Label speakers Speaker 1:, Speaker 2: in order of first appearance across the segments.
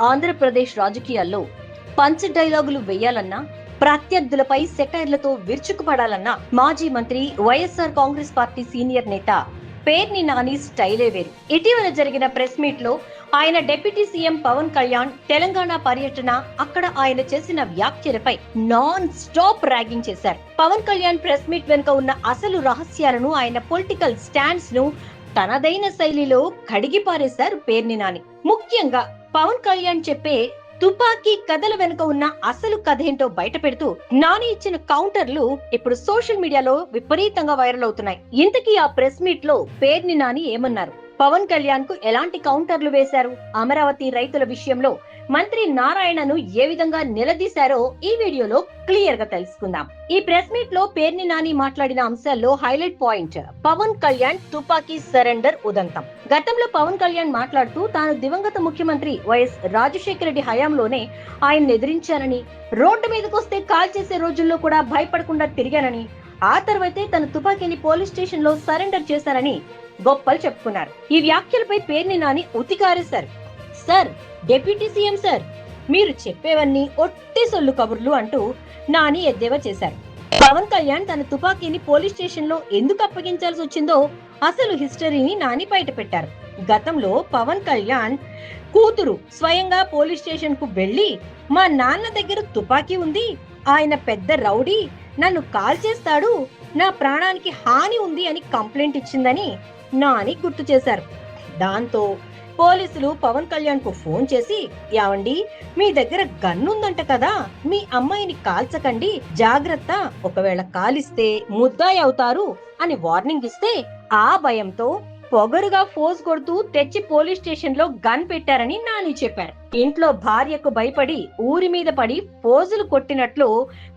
Speaker 1: ఆంధ్రప్రదేశ్ రాజకీయాల్లో పంచ్ డైలాగులు వేయాలన్నా, ప్రత్యర్థులపై సెటైర్లతో విరుచుకుపడాలన్నా మాజీ మంత్రి వైఎస్ఆర్ కాంగ్రెస్ పార్టీ సీనియర్ నేత పేర్ని నాని స్టైలే వేరు. ఇటీవల జరిగిన ప్రెస్ మీట్ లో ఆయన డిప్యూటీ సీఎం పవన్ కళ్యాణ్ తెలంగాణ పర్యటన, అక్కడ ఆయన చేసిన వ్యాఖ్యలపై నాన్ స్టాప్ ర్యాగింగ్ చేశారు. పవన్ కళ్యాణ్ ప్రెస్ మీట్ వెనుక ఉన్న అసలు రహస్యాలను, ఆయన పొలిటికల్ స్టాండ్స్ ను తనదైన శైలిలో కడిగి పారేశారు పేర్ని నాని. ముఖ్యంగా పవన్ కళ్యాణ్ చెప్పే తుపాకీ కథల వెనుక ఉన్న అసలు కథ ఏంటో బయట పెడుతూ నాని ఇచ్చిన కౌంటర్లు ఇప్పుడు సోషల్ మీడియాలో విపరీతంగా వైరల్ అవుతున్నాయి. ఇంతకీ ఆ ప్రెస్ మీట్ లో పేర్ని నాని ఏమన్నారు? పవన్ కళ్యాణ్ కు ఎలాంటి కౌంటర్లు వేశారు? అమరావతి రైతుల విషయంలో మంత్రి నారాయణను ఏ విధంగా నిలదీశారో ఈ వీడియోలో క్లియర్ గా తెలుసుకుందాం. ఈ ప్రెస్ మీట్ లో పేర్ని నాని మాట్లాడిన అంశాల్లో హైలైట్ పాయింట్ పవన్ కళ్యాణ్ తుపాకీ సరెండర్ ఉదంతం. గతంలో పవన్ కళ్యాణ్ మాట్లాడుతూ తాను దివంగత ముఖ్యమంత్రి వైఎస్ రాజశేఖర రెడ్డి హయాంలోనే ఆయన ఎదిరించానని, రోడ్డు మీదకి వస్తే కాల్ చేసే రోజుల్లో కూడా భయపడకుండా తిరిగానని, ఆ తర్వాతే తన తుపాకీని పోలీస్ స్టేషన్ లో సరెండర్ చేశారని గొప్పలు చెప్పుకున్నారు. ఈ వ్యాఖ్యలపై పేర్ని నాని ఉతికారేశారు. సార్, డిప్యూటీ సీఎం సార్, మీరు చెప్పేవన్నీ ఒట్టి సొల్లు కబుర్లు అంటూ నాని ఎద్దేవా చేశారు. పవన్ కళ్యాణ్ తన తుపాకీని పోలీస్ స్టేషన్ లో ఎందుకు అప్పగించాల్సి వచ్చిందో అసలు హిస్టరీని నాని బయట పెట్టారు. గతంలో పవన్ కళ్యాణ్ కూతురు స్వయంగా పోలీస్ స్టేషన్ కు వెళ్లి, మా నాన్న దగ్గర తుపాకీ ఉంది, ఆయన పెద్ద రౌడీ, నన్ను కాల్ చేస్తాడు, నా ప్రాణానికి హాని ఉంది అని కంప్లైంట్ ఇచ్చిందని నాని గుర్తు చేశారు. దాంతో పోలీసులు పవన్ కళ్యాణ్ కు ఫోన్ చేసి, యావండి, మీ దగ్గర గన్ ఉందంట కదా, మీ అమ్మాయిని కాల్చకండి, జాగ్రత్త, ఒకవేళ కాలిస్తే ముద్దాయి అవుతారు అని వార్నింగ్ ఇస్తే ఆ భయంతో పొగరుగా ఫోజ్ కొడుతూ తెచ్చి పోలీస్ స్టేషన్ లో గన్ పెట్టారని నాని చెప్పారు. ఇంట్లో భార్యకు భయపడి ఊరి మీద పడి పోజులు కొట్టినట్లు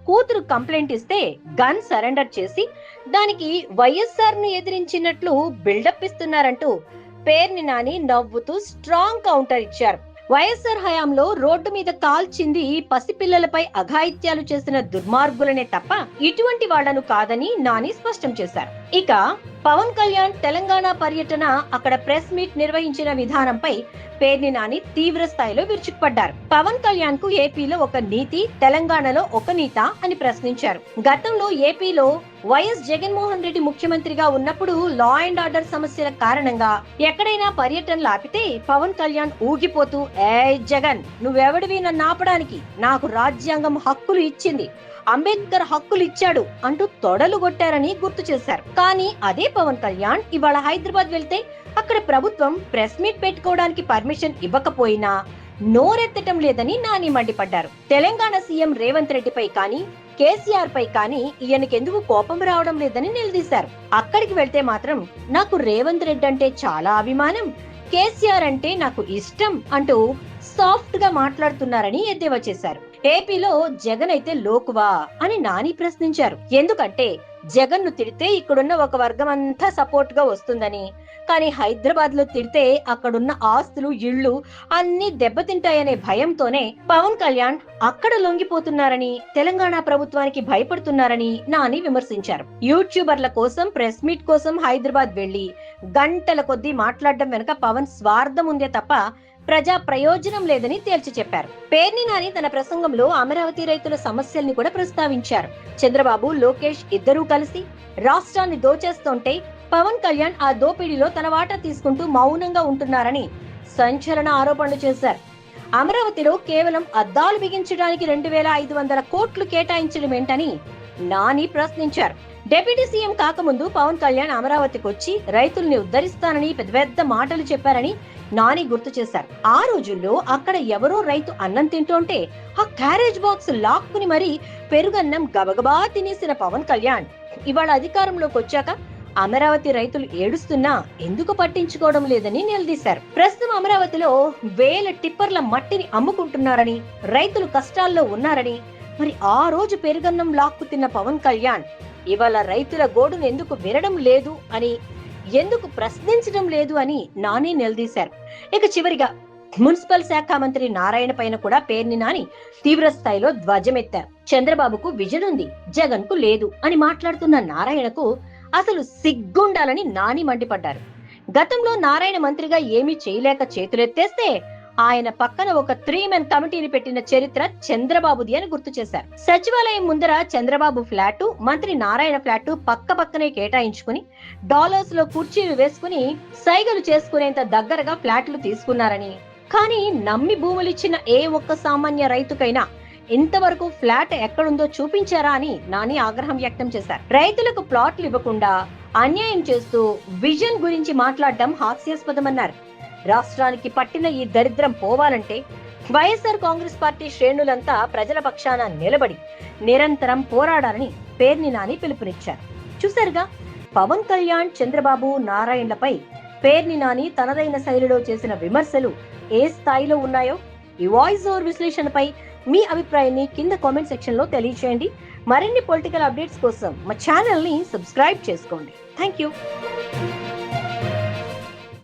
Speaker 1: కూతురు కంప్లైంట్ ఇస్తే గన్ సరెండర్ చేసి దానికి వైఎస్ఆర్ ను ఎదిరించినట్లు బిల్డప్ ఇస్తున్నారంటూ పేర్ని నాని నవ్వుతూ స్ట్రాంగ్ కౌంటర్ ఇచ్చారు. వైఎస్ఆర్ హయాంలో రోడ్డు మీద కాల్చింది పసిపిల్లలపై అఘాయిత్యాలు చేసిన దుర్మార్గులనే తప్ప ఇటువంటి వాళ్లను కాదని నాని స్పష్టం చేశారు. ఇక పవన్ కళ్యాణ్ తెలంగాణ పర్యటన, అక్కడ ప్రెస్ మీట్ నిర్వహించిన విధానంపై పేర్ని నాని తీవ్ర స్థాయిలో విరుచుకుపడ్డారు. పవన్ కళ్యాణ్ కు ఏపీలో ఒక నీతి, తెలంగాణలో ఒక నీత అని ప్రశ్నించారు. గతంలో ఏపీలో వైఎస్ జగన్మోహన్ రెడ్డి ముఖ్యమంత్రిగా ఉన్నప్పుడు లా అండ్ ఆర్డర్ సమస్యల కారణంగా ఎక్కడైనా పర్యటనలు ఆపితే పవన్ కళ్యాణ్ ఊగిపోతూ, ఏయ్ జగన్, నువ్వెవడివి నన్ను ఆపడానికి, నాకు రాజ్యాంగం హక్కులు ఇచ్చింది, అంబేద్కర్ హక్కులు ఇచ్చాడు అంటూ తొడలు కొట్టారని గుర్తు చేశారు. కానీ అదే పవన్ కళ్యాణ్ ఇవాళ హైదరాబాద్ వెళ్తే అక్కడ ప్రభుత్వం ప్రెస్ మీట్ పెట్టుకోవడానికి పర్మిషన్ ఇవ్వకపోయినా నోరెత్తటం లేదని నాని మండిపడ్డారు. తెలంగాణ సీఎం రేవంత్ రెడ్డిపై కానీ కేసీఆర్ పై కానీ ఈయనకెందుకు కోపం రావడం లేదని నిలదీశారు. అక్కడికి వెళ్తే మాత్రం నాకు రేవంత్ రెడ్డి అంటే చాలా అభిమానం, కేసీఆర్ అంటే నాకు ఇష్టం అంటూ సాఫ్ట్ గా మాట్లాడుతున్నారని ఎద్దేవా చేశారు. ఏపీలో జగన్ అయితే లోకువా అని నాని ప్రశ్నించారు. ఎందుకంటే జగన్ ను తిడితే ఇక్కడున్న ఒక వర్గం అంతా సపోర్ట్ గా వస్తుందని, కానీ హైదరాబాద్ లో తిడితే అక్కడున్న ఆస్తులు, ఇళ్లు అన్ని దెబ్బతింటాయనే భయంతోనే పవన్ కళ్యాణ్ అక్కడ లొంగిపోతున్నారని, తెలంగాణ ప్రభుత్వానికి భయపడుతున్నారని నాని విమర్శించారు. యూట్యూబర్ల కోసం, ప్రెస్ మీట్ కోసం హైదరాబాద్ వెళ్లి గంటల కొద్దీ మాట్లాడడం వెనుక పవన్ స్వార్థం ఉందే తప్ప ప్రజా ప్రయోజనం లేదని తేల్చి చెప్పారు. పేర్ని నాని తన ప్రసంగంలో అమరావతి రైతుల సమస్యల్ని కూడా ప్రస్తావించారు. చంద్రబాబు, లోకేష్ ఇద్దరూ కలిసి రాష్ట్రాన్ని దోచేస్తుంటే పవన్ కళ్యాణ్ ఆ దోపిడీలో తన వాటా తీసుకుంటూ మౌనంగా ఉంటున్నారని సంచలన ఆరోపణలు చేశారు. అమరావతిలో కేవలం అద్దాలు బిగించడానికి 2,500 కోట్లు కేటాయించడం ఏంటని నాని ప్రశ్నించారు. డిప్యూటీ సీఎం కాకముందు పవన్ కళ్యాణ్ అమరావతికి వచ్చి రైతుల్ని ఉద్ధరిస్తానని పెద్ద పెద్ద మాటలు చెప్పారని నాని గుర్తు చేశారు. ఆ రోజుల్లో అక్కడ ఎవరో రైతు అన్నం తింటుంటే ఆ క్యారేజ్ బాక్స్ లాక్కుని మరీ పెరుగన్నం గబగబా తినేసిన పవన్ కళ్యాణ్ ఇవాళ అధికారంలోకి వచ్చాక అమరావతి రైతులు ఏడుస్తున్నా ఎందుకు పట్టించుకోవడం లేదని నిలదీశారు. ప్రస్తుతం అమరావతిలో వేల టిప్పర్ల మట్టిని అమ్ముకుంటున్నారని, రైతులు కష్టాల్లో ఉన్నారని, మరి ఆ రోజు పెరుగన్నం లాక్కు తిన్న పవన్ కళ్యాణ్ ఇవాళ రైతుల గోడును ఎందుకు వినడం లేదు అని, ఎందుకు ప్రశ్నించడం లేదు అని నాని నిలదీశారు. ఇక చివరిగా మున్సిపల్ శాఖ మంత్రి నారాయణ పైన కూడా పేర్ని నాని తీవ్ర స్థాయిలో ధ్వజమెత్తారు. చంద్రబాబుకు విజన్ ఉంది, జగన్ కు లేదు అని మాట్లాడుతున్న నారాయణకు అసలు సిగ్గుండాలని నాని మండిపడ్డారు. గతంలో నారాయణ మంత్రిగా ఏమీ చేయలేక చేతులెత్తేస్తే ఆయన పక్కన ఒక 3 మెన్ కమిటీని పెట్టిన చరిత్ర చంద్రబాబుది అని గుర్తు చేశారు. సచివాలయం ముందర చంద్రబాబు ఫ్లాటు, మంత్రి నారాయణ ఫ్లాటు పక్క పక్కనే కేటాయించుకుని డాలర్స్ లో కుర్చీలు వేసుకుని సైగలు చేసుకునేంత దగ్గరగా ఫ్లాట్లు తీసుకున్నారని, కానీ నమ్మి భూములిచ్చిన ఏ ఒక్క సామాన్య రైతుకైనా ఇంతవరకు ఫ్లాట్ ఎక్కడుందో చూపించారా అని నాని ఆగ్రహం వ్యక్తం చేశారు. రైతులకు ప్లాట్లు ఇవ్వకుండా అన్యాయం చేస్తూ విజన్ గురించి మాట్లాడడం హాస్యాస్పదమన్నారు. రాష్ట్రానికి పట్టిన ఈ దరిద్రం పోవాలంటే వైఎస్ఆర్ కాంగ్రెస్ పార్టీ శ్రేణులంతా ప్రజల పక్షాన నిలబడి నిరంతరం పోరాడాలని పేర్ని నాని పిలుపునిచ్చారు. చూశారుగా, పవన్ కళ్యాణ్, చంద్రబాబు, నారాయణలపై పేర్ని నాని తనదైన శైలిలో చేసిన విమర్శలు ఏ స్థాయిలో ఉన్నాయో. ఈ వాయిస్ ఓవర్ విశ్లేషణపై మీ అభిప్రాయాన్ని కింద కామెంట్ సెక్షన్ లో తెలియజేయండి. మరిన్ని పొలిటికల్ అప్డేట్స్ కోసం మా ఛానల్ ని సబ్స్క్రైబ్ చేసుకోండి. Thank you.